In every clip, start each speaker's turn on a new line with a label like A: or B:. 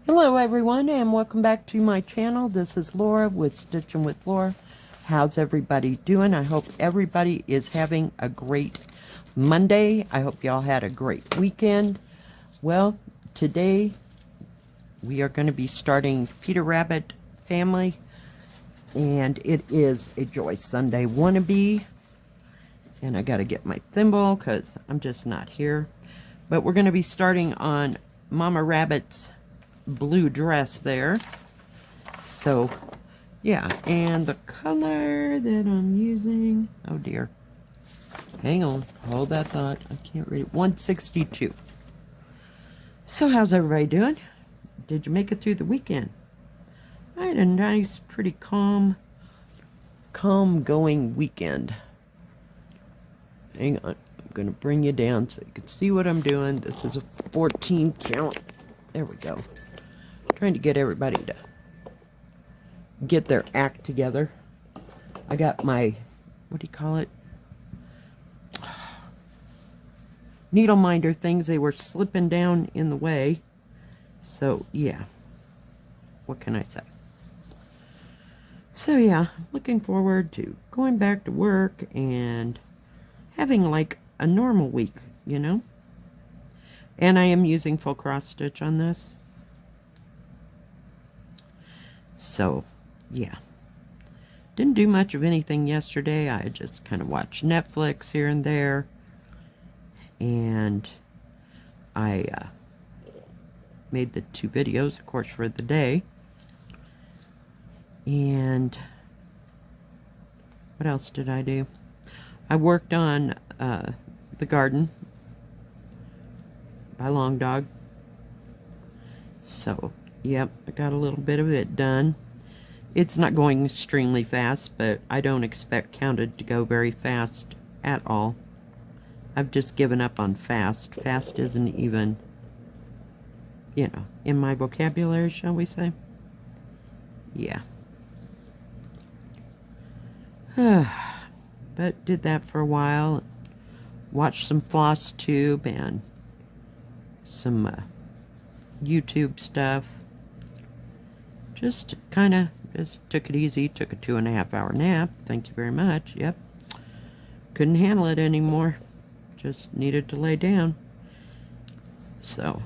A: Hello everyone and welcome back to my channel. This is Laura with Stitchin with Laura. How's everybody doing? I hope everybody is having a great Monday. I hope y'all had a great weekend. Well, today we are going to be starting Peter Rabbit Family, and it is a Joy Sunday wannabe. And I got to get my thimble because I'm just not here. But we're going to be starting on Mama Rabbit's blue dress there. So yeah, and the color that I'm using, oh dear, hang on, hold that thought, I can't read it. 162. So how's everybody doing? Did you make it through the weekend? I had a nice, pretty calm going weekend. Hang on, I'm gonna bring you down so you can see what I'm doing. This is a 14 count. There we go. Trying to get everybody to get their act together. I got my, what do you call it? Needle minder things. They were slipping down in the way. So, yeah. What can I say? So, yeah. Looking forward to going back to work and having like a normal week, you know? And I am using full cross stitch on this. So, yeah. Didn't do much of anything yesterday. I just kind of watched Netflix here and there. And I made the 2 videos, of course, for the day. And what else did I do? I worked on the garden by Long Dog. So, yep, I got a little bit of it done. It's not going extremely fast, but I don't expect Counted to go very fast at all. I've just given up on fast. Fast isn't even, you know, in my vocabulary, shall we say. Yeah. But did that for a while. Watched some Floss Tube and some YouTube stuff. Just kind of just took it easy. Took a 2.5-hour nap. Thank you very much. Yep. Couldn't handle it anymore. Just needed to lay down. So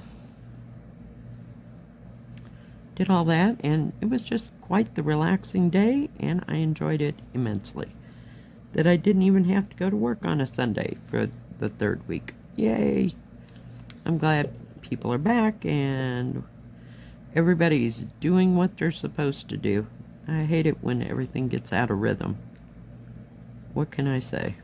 A: did all that, and it was just quite the relaxing day, and I enjoyed it immensely. That I didn't even have to go to work on a Sunday for the 3rd week. Yay! I'm glad people are back and everybody's doing what they're supposed to do. I hate it when everything gets out of rhythm. What can I say?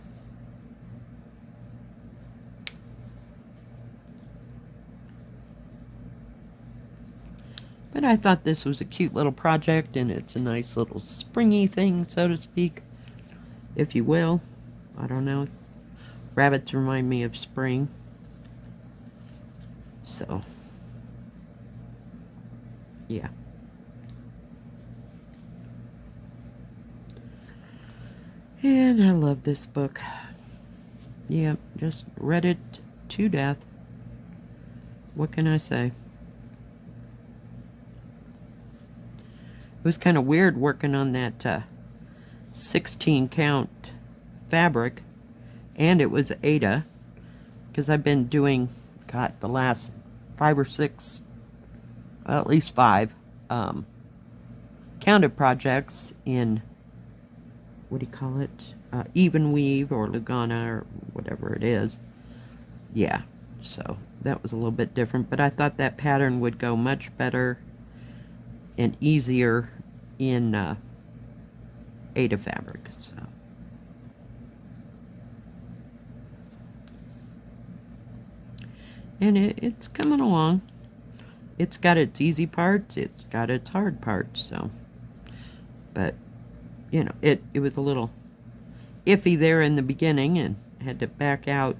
A: But I thought this was a cute little project, and it's a nice little springy thing, so to speak, if you will. I don't know. Rabbits remind me of spring. So, yeah. And I love this book. Yeah, just read it to death. What can I say? It was kind of weird working on that 16 count fabric, and it was Ada, because I've been doing, God, the last 5 or 6, well, at least 5 counted projects in, what do you call it, even weave or Lugana or whatever it is. Yeah, so that was a little bit different, but I thought that pattern would go much better and easier in Ada fabric. So and it's coming along. It's got its easy parts, it's got its hard parts. So, but you know, it was a little iffy there in the beginning, and had to back out,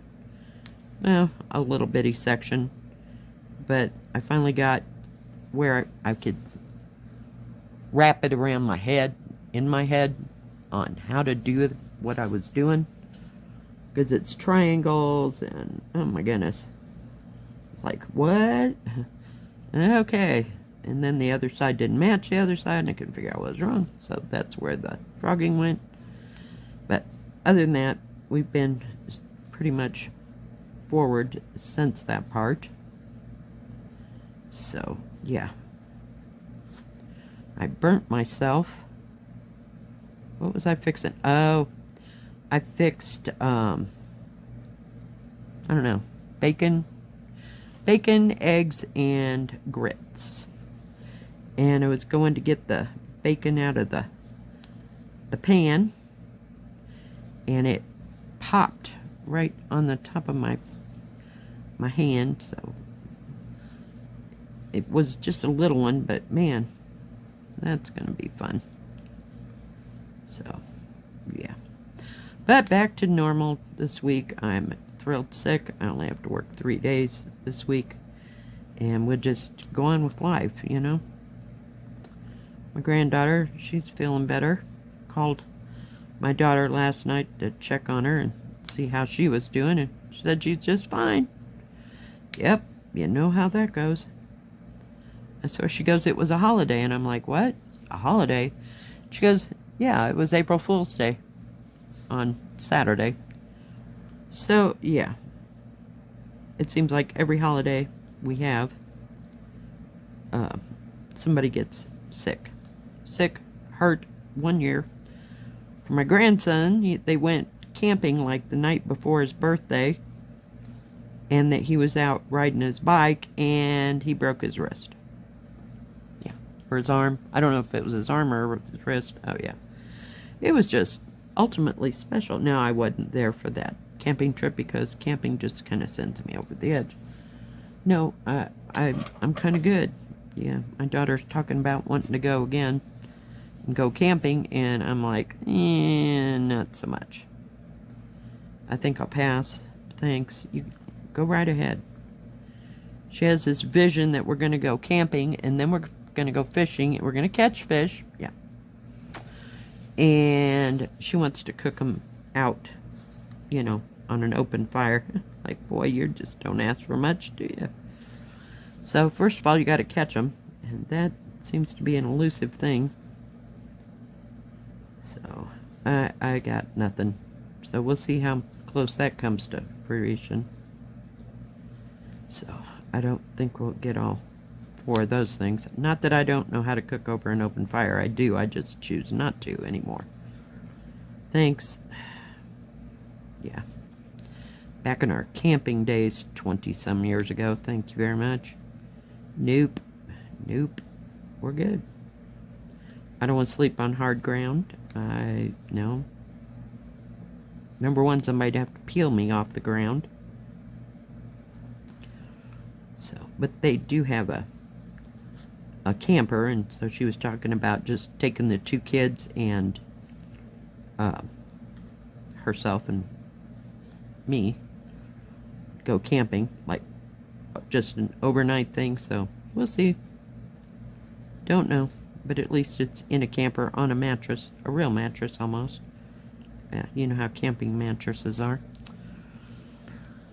A: well, a little bitty section, but I finally got where I could wrap it around my head, in my head, on how to do what I was doing, because it's triangles, and oh my goodness, it's like, what? Okay, and then the other side didn't match the other side, and I couldn't figure out what was wrong. So that's where the frogging went. But other than that, we've been pretty much forward since that part. So yeah, I burnt myself. What was I fixing? Oh, I fixed I don't know, bacon, eggs, and grits. And I was going to get the bacon out of the pan, and it popped right on the top of my hand. So it was just a little one, but man, that's gonna be fun. So yeah, but back to normal this week. I'm thrilled sick. I only have to work 3 days this week, and we'll just go on with life, you know. My granddaughter, she's feeling better. Called my daughter last night to check on her and see how she was doing, and she said she's just fine. Yep, you know how that goes. And so she goes, it was a holiday, and I'm like, what? A holiday? She goes, yeah, it was April Fool's Day on Saturday. So, yeah. It seems like every holiday we have, somebody gets sick. Sick, hurt. One year, for my grandson, they went camping like the night before his birthday, and that he was out riding his bike, and he broke his wrist. Yeah, or his arm. I don't know if it was his arm or his wrist. Oh, yeah. It was just ultimately special. Now, I wasn't there for that camping trip because camping just kind of sends me over the edge. No, I'm kind of good. Yeah, my daughter's talking about wanting to go again and go camping, and I'm like, not so much. I think I'll pass. Thanks. You go right ahead. She has this vision that we're going to go camping, and then we're going to go fishing, and we're going to catch fish. Yeah. And she wants to cook them out, you know, on an open fire. Like, boy, you just don't ask for much, do you? So, first of all, you got to catch them, and that seems to be an elusive thing. So, I got nothing. So, we'll see how close that comes to fruition. So, I don't think we'll get all 4 of those things. Not that I don't know how to cook over an open fire. I do. I just choose not to anymore. Thanks. Yeah. Back in our camping days 20-some years ago. Thank you very much. Nope. Nope. We're good. I don't want to sleep on hard ground. No. Number one, somebody'd have to peel me off the ground. So, but they do have a camper, and so she was talking about just taking the 2 kids and herself and me go camping, like just an overnight thing. So we'll see. Don't know, but at least it's in a camper on a mattress, a real mattress almost. Yeah, you know how camping mattresses are.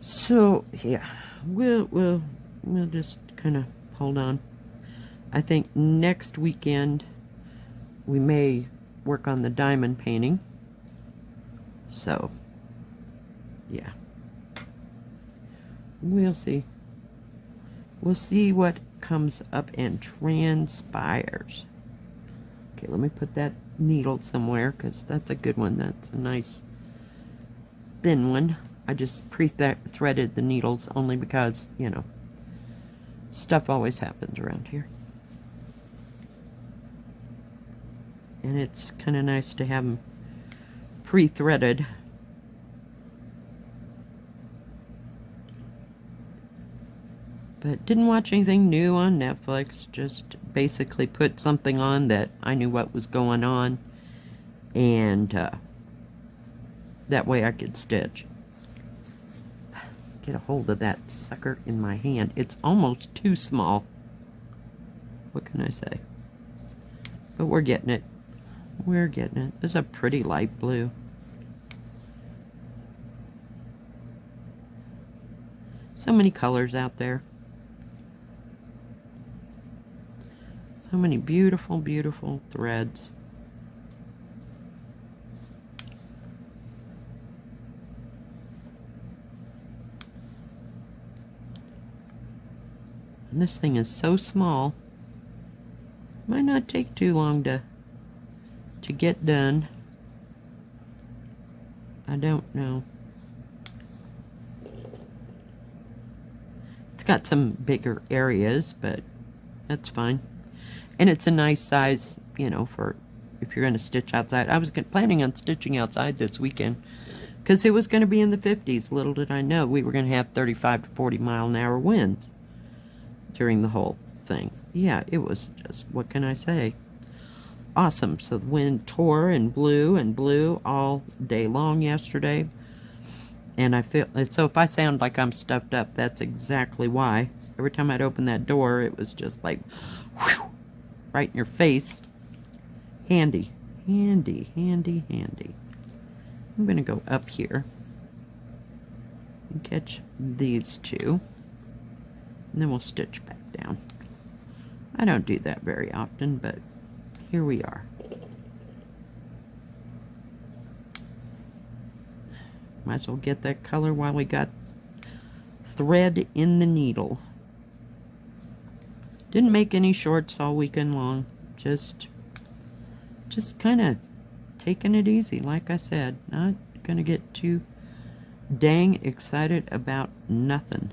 A: So yeah, we'll just kind of hold on. I think next weekend we may work on the diamond painting. So yeah, we'll see. We'll see what comes up and transpires. Okay, let me put that needle somewhere, because that's a good one. That's a nice thin one. I just pre-threaded the needles only because, you know, stuff always happens around here. And it's kind of nice to have them pre-threaded. But didn't watch anything new on Netflix. Just basically put something on that I knew what was going on. And that way I could stitch. Get a hold of that sucker in my hand. It's almost too small. What can I say? But we're getting it. We're getting it. It's a pretty light blue. So many colors out there. So many beautiful, beautiful threads. And this thing is so small. Might not take too long to get done. I don't know. It's got some bigger areas, but that's fine. And it's a nice size, you know, for if you're going to stitch outside. I was planning on stitching outside this weekend because it was going to be in the 50s. Little did I know we were going to have 35 to 40 mile an hour winds during the whole thing. Yeah, it was just, what can I say? Awesome. So the wind tore and blew all day long yesterday. And I feel, so if I sound like I'm stuffed up, that's exactly why. Every time I'd open that door, it was just like, whew, right in your face. Handy, handy, handy, handy. I'm going to go up here and catch these two. And then we'll stitch back down. I don't do that very often, but here we are. Might as well get that color while we got thread in the needle. Didn't make any shorts all weekend long. Just kind of taking it easy, like I said. Not gonna get too dang excited about nothing.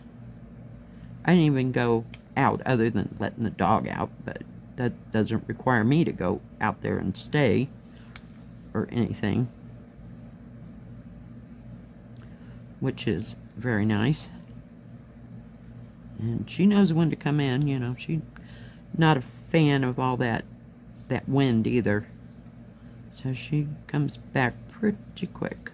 A: I didn't even go out other than letting the dog out, but that doesn't require me to go out there and stay or anything, which is very nice. And she knows when to come in, you know. She's not a fan of all that wind either, so she comes back pretty quick.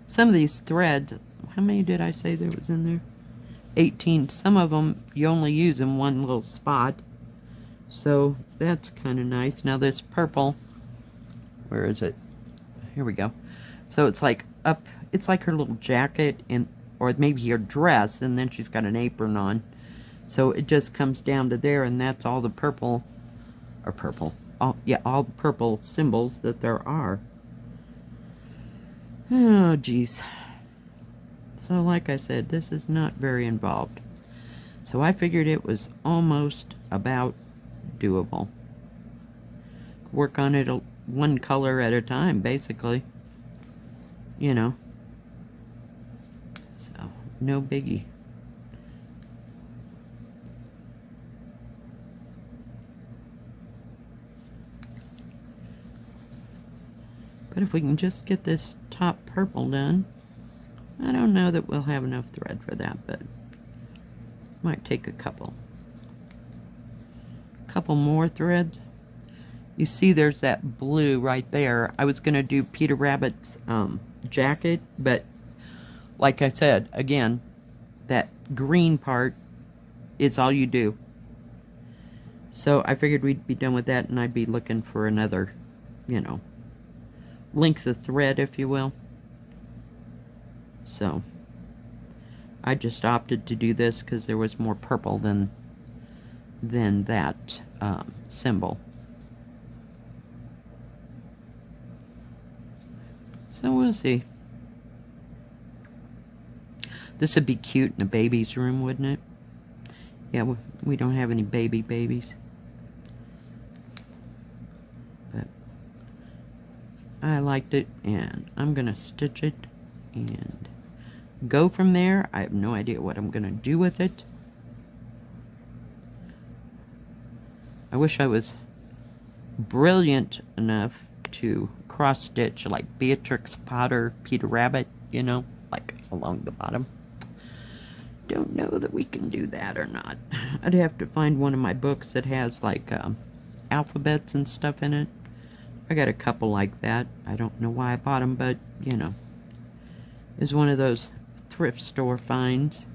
A: Some of these threads, how many did I say there was in there? 18. Some of them you only use in one little spot, so that's kind of nice. Now this purple, where is it? Here we go. So it's like up, it's like her little jacket, and or maybe her dress, and then she's got an apron on. So it just comes down to there, and that's all the purple, or purple, all the purple symbols that there are. Oh, geez. So like I said, this is not very involved. So I figured it was almost about doable. Work on it one color at a time, basically. You know. So, no biggie. But if we can just get this top purple done, I don't know that we'll have enough thread for that, but might take a couple more threads. You see there's that blue right there. I was going to do Peter Rabbit's jacket, but like I said, again, that green part is all you do. So I figured we'd be done with that, and I'd be looking for another, you know, length of thread, if you will. So I just opted to do this because there was more purple than that symbol. So we'll see. This would be cute in a baby's room, wouldn't it? Yeah, we don't have any babies. But I liked it, and I'm going to stitch it and go from there. I have no idea what I'm going to do with it. I wish I was brilliant enough to cross stitch like Beatrix Potter, Peter Rabbit, you know, like along the bottom. Don't know that we can do that or not. I'd have to find one of my books that has like alphabets and stuff in it. I got a couple like that. I don't know why I bought them, but you know, it's one of those thrift store finds.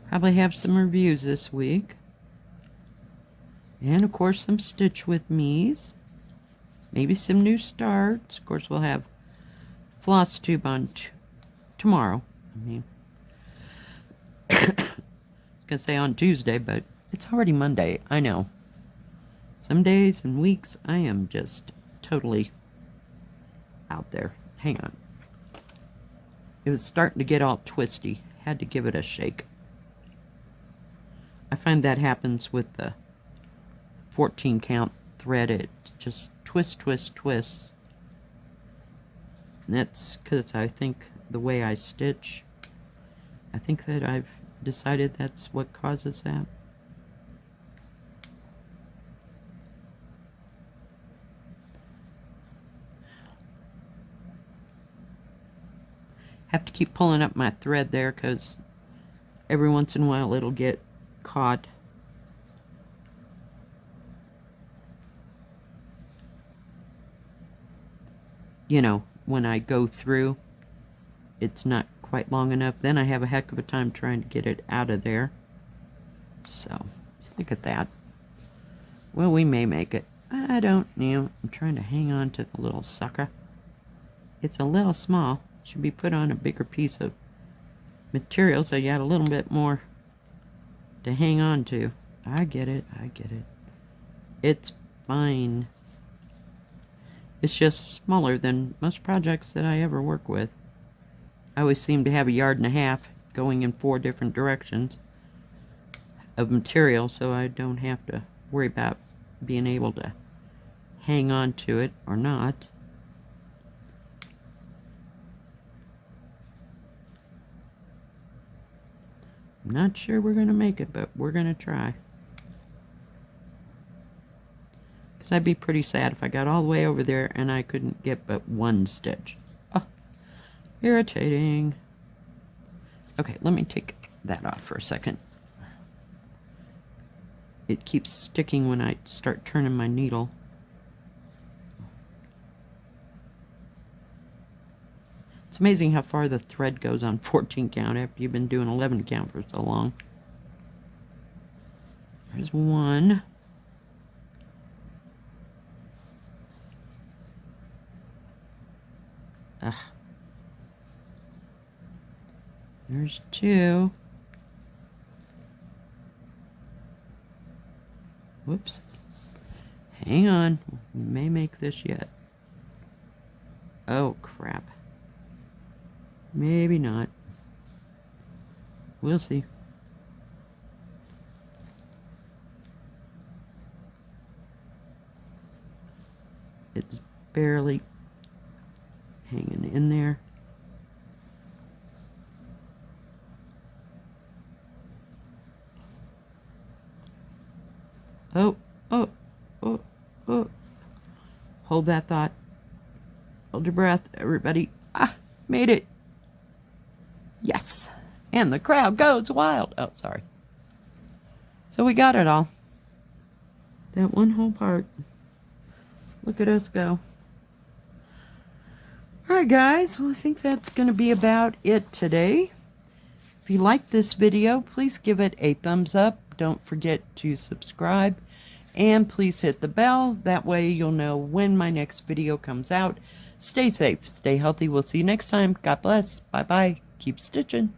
A: Probably have some reviews this week. And of course some Stitch With Me's. Maybe some new starts. Of course we'll have floss tube on tomorrow. I mean, I was gonna say on Tuesday, but it's already Monday. I know. Some days and weeks I am just totally out there. Hang on. It was starting to get all twisty. Had to give it a shake. I find that happens with the 14 count thread. It just twists. And that's because I think the way I stitch, I think that I've decided that's what causes that. Have to keep pulling up my thread there because every once in a while it'll get caught. You know, when I go through, it's not quite long enough. Then I have a heck of a time trying to get it out of there. So, look at that. Well, we may make it. I don't know. I'm trying to hang on to the little sucker. It's a little small. Should be put on a bigger piece of material so you got a little bit more to hang on to. I get it. It's fine. It's just smaller than most projects that I ever work with. I always seem to have a 1.5 yards going in 4 different directions of material, so I don't have to worry about being able to hang on to it or not. I'm not sure we're going to make it, but we're going to try. Because I'd be pretty sad if I got all the way over there and I couldn't get but 1 stitch. Oh, irritating. Okay, let me take that off for a second. It keeps sticking when I start turning my needle. It's amazing how far the thread goes on 14 count after you've been doing 11 count for so long. There's 1. Ugh. There's 2. Whoops. Hang on. We may make this yet. Oh, crap. Maybe not. We'll see. It's barely hanging in there. Oh. Hold that thought. Hold your breath, everybody. Ah, made it. Yes. And the crowd goes wild. Oh, sorry. So we got it all. That one whole part. Look at us go. Alright guys, well I think that's going to be about it today. If you liked this video, please give it a thumbs up. Don't forget to subscribe. And please hit the bell. That way you'll know when my next video comes out. Stay safe. Stay healthy. We'll see you next time. God bless. Bye-bye. Keep stitching.